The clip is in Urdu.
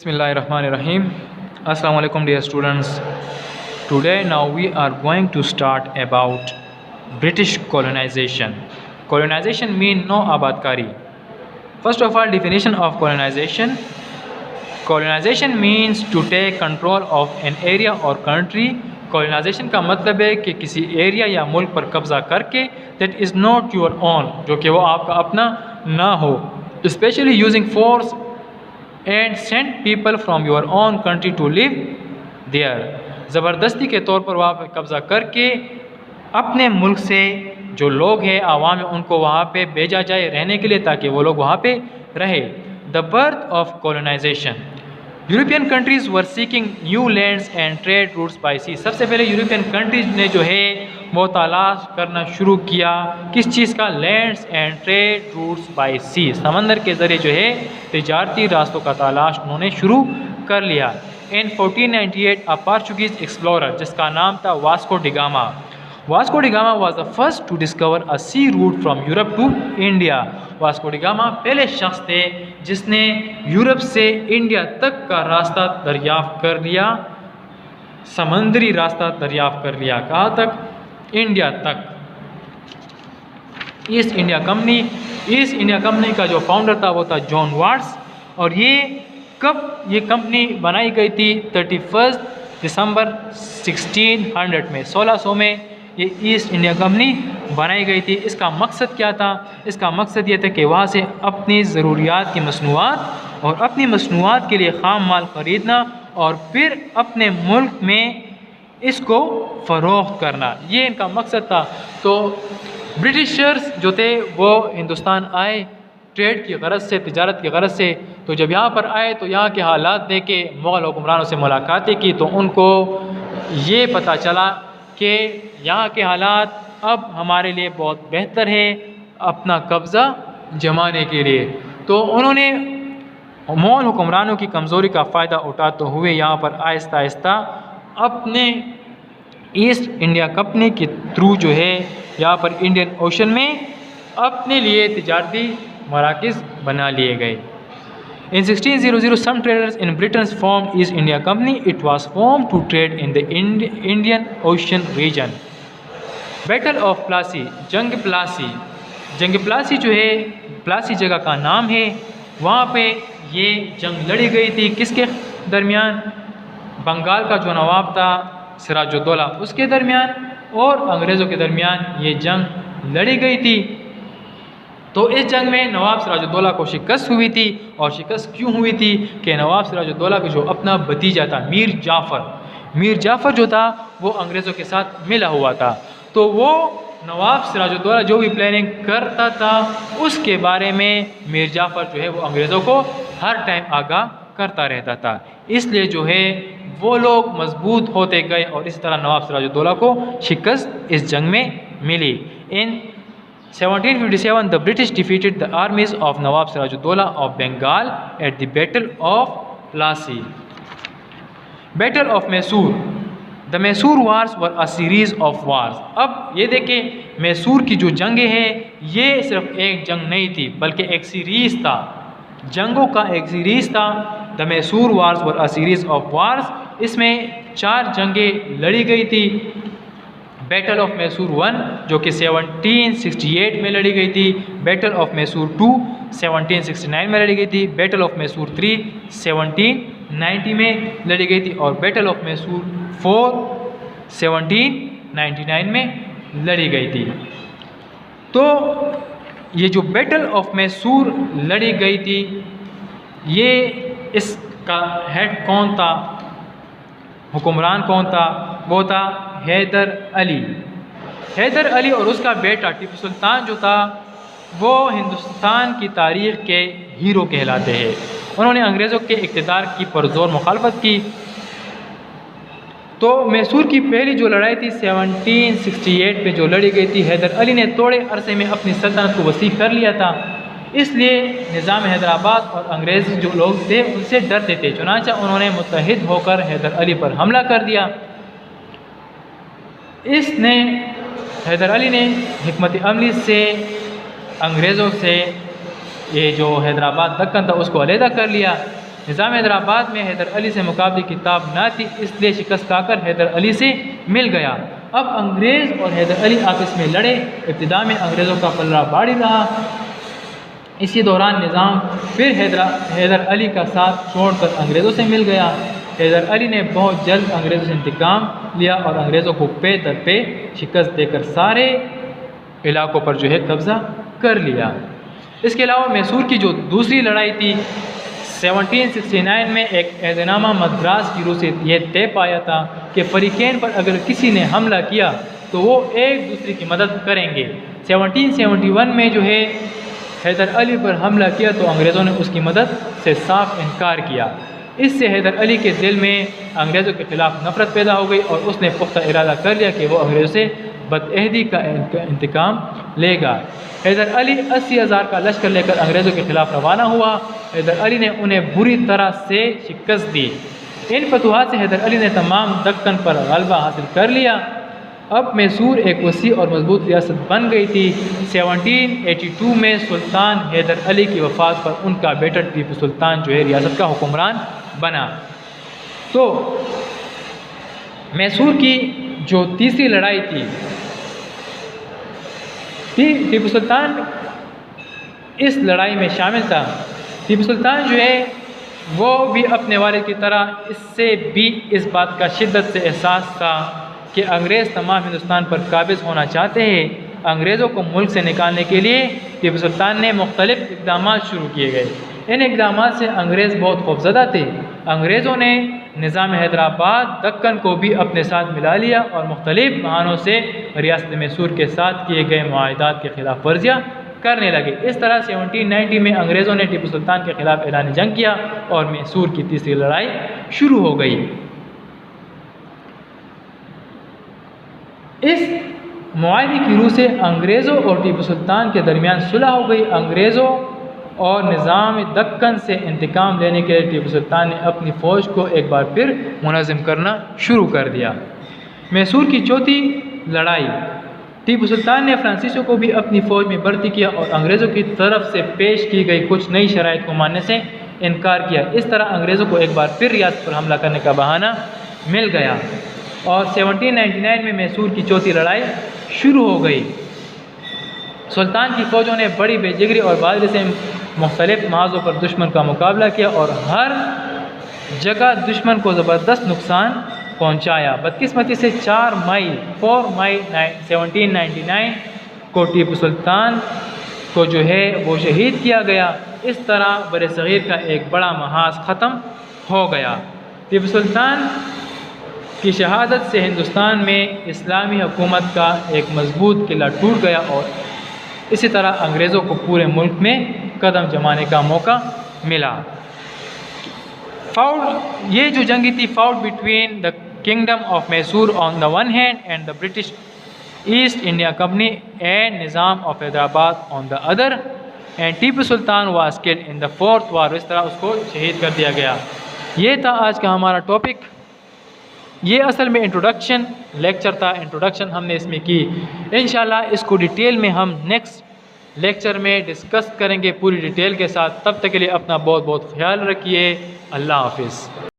Bismillahirrahmanirrahim. Assalamu alaikum dear students. Today now we are going to start about British colonization. Colonization means no abadkari. First of all, definition of colonization. Colonization means to take control of an area or country. Colonization کا مطلب ہے کہ کسی ایریا یا ملک پر قبضہ کر کے that is not your own, جو کہ وہ آپ کا اپنا نہ ہو. Especially using force and send people from your own country to live there. زبردستی کے طور پر وہاں پہ قبضہ کر کے اپنے ملک سے جو لوگ ہیں عوام ہیں ان کو وہاں پہ بھیجا جائے رہنے کے لیے تاکہ وہ لوگ وہاں پہ رہے. The birth of colonization. European countries were seeking new lands and trade routes by sea. سب سے پہلے یورپین کنٹریز نے جو ہے وہ تلاش کرنا شروع کیا کس چیز کا؟ Lands and trade routes by sea. سمندر کے ذریعے جو ہے تجارتی راستوں کا تلاش انہوں نے شروع کر لیا. In 1498 a Portuguese explorer جس کا نام تھا Vasco da Gama. Vasco da Gama was the first to discover a sea route from Europe to India. Vasco da Gama پہلے شخص تھے جس نے یورپ سے انڈیا تک کا راستہ دریافت کر لیا، سمندری راستہ دریافت کر لیا. کہاں تک؟ انڈیا تک. ایسٹ انڈیا کمپنی کا جو فاؤنڈر تھا وہ تھا جان واٹس. اور یہ کمپنی بنائی گئی تھی 31 دسمبر 1600 میں، 1600 میں یہ ایسٹ انڈیا کمپنی بنائی گئی تھی. اس کا مقصد کیا تھا؟ اس کا مقصد یہ تھا کہ وہاں سے اپنی ضروریات کی مصنوعات اور اپنی مصنوعات کے لیے خام مال خریدنا اور پھر اپنے ملک میں اس کو فروخت کرنا، یہ ان کا مقصد تھا. تو برٹشرز جو تھے وہ ہندوستان آئے ٹریڈ کی غرض سے، تجارت کی غرض سے. تو جب یہاں پر آئے تو یہاں کے حالات دیکھ کے مغل حکمرانوں سے ملاقاتیں کی تو ان کو یہ پتہ چلا کہ یہاں کے حالات اب ہمارے لیے بہت بہتر ہے اپنا قبضہ جمانے کے لیے. تو انہوں نے مغل حکمرانوں کی کمزوری کا فائدہ اٹھاتے ہوئے یہاں پر آہستہ آہستہ اپنے ایسٹ انڈیا کمپنی کے تھرو جو ہے یہاں پر انڈین اوشن میں اپنے لیے تجارتی مراکز بنا لیے گئے. In 1600 some traders in Britain formed East India Company. It was formed to trade in the Indian Ocean region. Battle of Plassey. جنگ پلاسی جو ہے پلاسی جگہ کا نام ہے، وہاں پہ یہ جنگ لڑی گئی تھی کس کے درمیان؟ بنگال کا جو نواب تھا سراج الدولہ اس کے درمیان اور انگریزوں کے درمیان یہ جنگ لڑی گئی تھی. تو اس جنگ میں نواب سراج الدولہ کو شکست ہوئی تھی. اور شکست کیوں ہوئی تھی؟ کہ نواب سراج الدولہ کا جو اپنا بھتیجا تھا میر جعفر جو تھا وہ انگریزوں کے ساتھ ملا ہوا تھا. تو وہ نواب سراج الدولہ جو بھی پلاننگ کرتا تھا اس کے بارے میں میر جعفر جو ہے وہ انگریزوں کو ہر ٹائم آگاہ کرتا رہتا تھا. اس لیے جو ہے وہ لوگ مضبوط ہوتے گئے اور اسی طرح نواب سراج الدولہ کو شکست اس جنگ میں ملی. In 1757 the British defeated the armies of Nawab Siraj Ud-Dola of Bengal at the Battle of Plassey. Battle of Mysore. The Mysore Wars were a series of wars. اب یہ دیکھیں میسور کی جو جنگیں ہیں یہ صرف ایک جنگ نہیں تھی بلکہ ایک سیریز تھا، جنگوں کا ایک سیریز تھا. The Mysore Wars were a series of wars. اس میں 4 جنگیں لڑی گئی تھی. بیٹل آف میسور 1 جو کہ 1768 میں لڑی گئی تھی، بیٹل آف میسور 2 1769 میں لڑی گئی تھی، بیٹل آف میسور 3 1790 میں لڑی گئی تھی اور بیٹل آف میسور 4 1799 میں لڑی گئی تھی. تو یہ جو بیٹل آف میسور لڑی گئی تھی یہ اس کا ہیڈ کون تھا، حکمران کون تھا؟ وہ تھا حیدر علی اور اس کا بیٹا ٹیپو سلطان جو تھا وہ ہندوستان کی تاریخ کے ہیرو کہلاتے ہیں. انہوں نے انگریزوں کے اقتدار کی پرزور مخالفت کی. تو میسور کی پہلی جو لڑائی تھی 1768 میں جو لڑی گئی تھی، حیدر علی نے تھوڑے عرصے میں اپنی سلطنت کو وسیع کر لیا تھا. اس لیے نظام حیدرآباد اور انگریز جو لوگ تھے ان سے ڈرتے تھے، چنانچہ انہوں نے متحد ہو کر حیدر علی پر حملہ کر دیا. حیدر علی نے حکمت عملی سے انگریزوں سے یہ جو حیدرآباد دکن تھا اس کو علیحدہ کر لیا. نظام حیدرآباد میں حیدر علی سے مقابلے کی تاب نہ تھی، اس لیے شکست کھا کر حیدر علی سے مل گیا۔ اب انگریز اور حیدر علی آپس میں لڑے۔ ابتدا میں انگریزوں کا پلڑا بھاری رہا۔ اسی دوران نظام پھر حیدر علی کا ساتھ چھوڑ کر انگریزوں سے مل گیا۔ حیدر علی نے بہت جلد انگریزوں سے انتقام لیا اور انگریزوں کو پے در پے شکست دے کر سارے علاقوں پر قبضہ کر لیا۔ اس کے علاوہ میسور کی جو دوسری لڑائی تھی 1769 میں ایک عہد نامہ مدراس کی روح سے یہ طے پایا تھا کہ فریقین پر اگر کسی نے حملہ کیا تو وہ ایک دوسرے کی مدد کریں گے۔ 1771 میں حیدر علی پر حملہ کیا تو انگریزوں نے اس کی مدد سے صاف انکار کیا۔ اس سے حیدر علی کے دل میں انگریزوں کے خلاف نفرت پیدا ہو گئی اور اس نے پختہ ارادہ کر لیا کہ وہ انگریزوں سے بدعہدی کا انتقام لے گا۔ حیدر علی 80,000 کا لشکر لے کر انگریزوں کے خلاف روانہ ہوا۔ حیدر علی نے انہیں بری طرح سے شکست دی۔ ان فتوحات سے حیدر علی نے تمام دکن پر غلبہ حاصل کر لیا۔ اب میسور ایک وسیع اور مضبوط ریاست بن گئی تھی۔ 1782 میں سلطان حیدر علی کی وفات پر ان کا بیٹا ٹیپو سلطان ریاست کا حکمران بنا۔ تو میسور کی جو تیسری لڑائی تھی، ٹیپو سلطان اس لڑائی میں شامل تھا۔ ٹیپو سلطان وہ بھی اپنے والد کی طرح اس سے بھی اس بات کا شدت سے احساس تھا کہ انگریز تمام ہندوستان پر قابض ہونا چاہتے ہیں۔ انگریزوں کو ملک سے نکالنے کے لیے ٹیپو سلطان نے مختلف اقدامات شروع کیے گئے۔ ان اقدامات سے انگریز بہت خوفزدہ تھے۔ انگریزوں نے نظام حیدرآباد دکن کو بھی اپنے ساتھ ملا لیا اور مختلف بہانوں سے ریاست میسور کے ساتھ کیے گئے معاہدات کی خلاف ورزیاں کرنے لگے۔ اس طرح 1790 میں انگریزوں نے ٹیپو سلطان کے خلاف اعلان جنگ کیا اور میسور کی تیسری لڑائی شروع ہو گئی۔ اس معاہدے کی روح سے انگریزوں اور ٹیپو سلطان کے درمیان صلح ہو گئی۔ انگریزوں اور نظام دکن سے انتقام لینے کے لیے ٹیپو سلطان نے اپنی فوج کو ایک بار پھر منظم کرنا شروع کر دیا۔ میسور کی چوتھی لڑائی، ٹیپو سلطان نے فرانسیسیوں کو بھی اپنی فوج میں بھرتی کیا اور انگریزوں کی طرف سے پیش کی گئی کچھ نئی شرائط کو ماننے سے انکار کیا۔ اس طرح انگریزوں کو ایک بار پھر ریاست پر حملہ کرنے کا بہانہ مل گیا اور 1799 میں میسور کی چوتھی لڑائی شروع ہو گئی۔ سلطان کی فوجوں نے بڑی بے جگری اور بہادری سے مختلف محاذوں پر دشمن کا مقابلہ کیا اور ہر جگہ دشمن کو زبردست نقصان پہنچایا۔ بدقسمتی سے 4 مئی 1799 کو ٹیپو سلطان کو وہ شہید کیا گیا۔ اس طرح برصغیر کا ایک بڑا محاذ ختم ہو گیا۔ ٹیپو سلطان کی شہادت سے ہندوستان میں اسلامی حکومت کا ایک مضبوط قلعہ ٹوٹ گیا اور اسی طرح انگریزوں کو پورے ملک میں قدم جمانے کا موقع ملا۔ یہ جو جنگی تھی fought between the kingdom of Mysore on the one hand and the British East India Company and Nizam of Hyderabad on the other and Tipu Sultan was killed in the fourth war. اس طرح اس کو شہید کر دیا گیا۔ یہ تھا آج کا ہمارا ٹاپک۔ یہ اصل میں انٹروڈکشن لیکچر تھا، انٹروڈکشن ہم نے اس میں کی۔ انشاءاللہ اس کو ڈیٹیل میں ہم نیکسٹ لیکچر میں ڈسکس کریں گے پوری ڈیٹیل کے ساتھ۔ تب تک کے لیے اپنا بہت بہت خیال رکھیے۔ اللہ حافظ۔